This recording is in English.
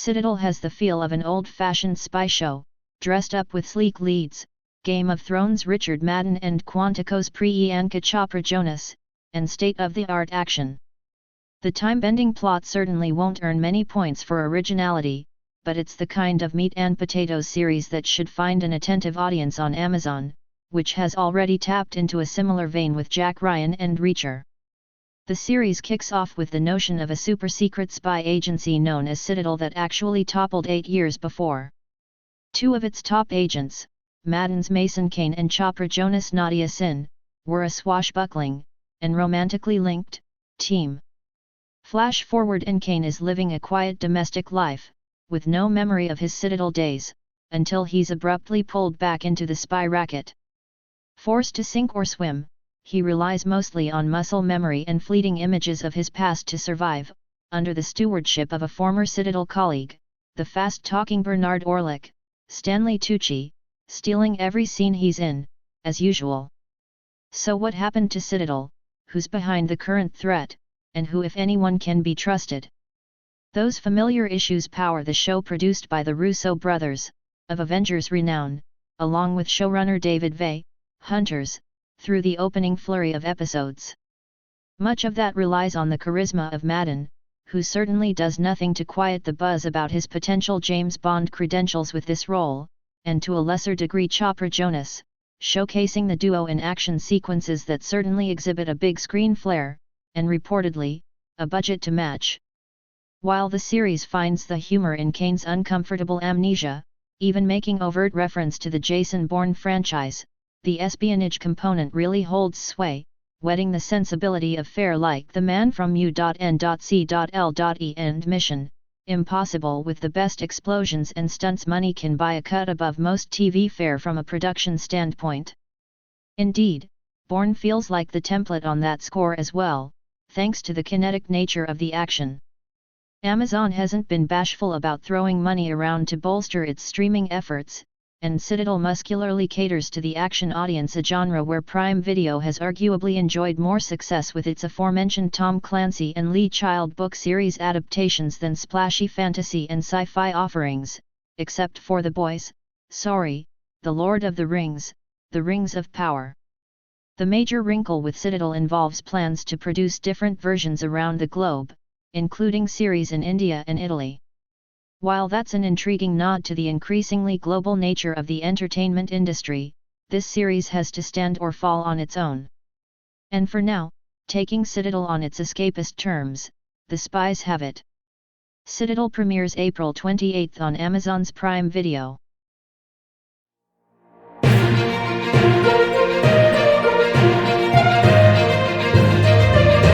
Citadel has the feel of an old-fashioned spy show, dressed up with sleek leads, Game of Thrones Richard Madden and Quantico's Priyanka Chopra Jonas, and state-of-the-art action. The time-bending plot certainly won't earn many points for originality, but it's the kind of meat and potatoes series that should find an attentive audience on Amazon, which has already tapped into a similar vein with Jack Ryan and Reacher. The series kicks off with the notion of a super-secret spy agency known as Citadel that actually toppled 8 years before. Two of its top agents, Madden's Mason Kane and Chopra Jonas' Nadia Sin, were a swashbuckling, and romantically linked, team. Flash forward and Kane is living a quiet domestic life, with no memory of his Citadel days, until he's abruptly pulled back into the spy racket. Forced to sink or swim, he relies mostly on muscle memory and fleeting images of his past to survive, under the stewardship of a former Citadel colleague, the fast-talking Bernard Orlick, Stanley Tucci, stealing every scene he's in, as usual. So what happened to Citadel, who's behind the current threat, and who if anyone can be trusted? Those familiar issues power the show produced by the Russo brothers, of Avengers renown, along with showrunner David Vey, Hunters, through the opening flurry of episodes. Much of that relies on the charisma of Madden, who certainly does nothing to quiet the buzz about his potential James Bond credentials with this role, and to a lesser degree Chopra Jonas, showcasing the duo in action sequences that certainly exhibit a big screen flair, and reportedly, a budget to match. While the series finds the humor in Kane's uncomfortable amnesia, even making overt reference to the Jason Bourne franchise, the espionage component really holds sway, whetting the sensibility of fare like The Man from U.N.C.L.E. and Mission Impossible, with the best explosions and stunts money can buy, a cut above most TV fare from a production standpoint. Indeed, Bourne feels like the template on that score as well, thanks to the kinetic nature of the action. Amazon hasn't been bashful about throwing money around to bolster its streaming efforts, and Citadel muscularly caters to the action audience, a genre where Prime Video has arguably enjoyed more success with its aforementioned Tom Clancy and Lee Child book series adaptations than splashy fantasy and sci-fi offerings, except for The Boys, The Lord of the Rings, The Rings of Power. The major wrinkle with Citadel involves plans to produce different versions around the globe, including series in India and Italy. While that's an intriguing nod to the increasingly global nature of the entertainment industry, this series has to stand or fall on its own. And for now, taking Citadel on its escapist terms, the spies have it. Citadel premieres April 28 on Amazon's Prime Video.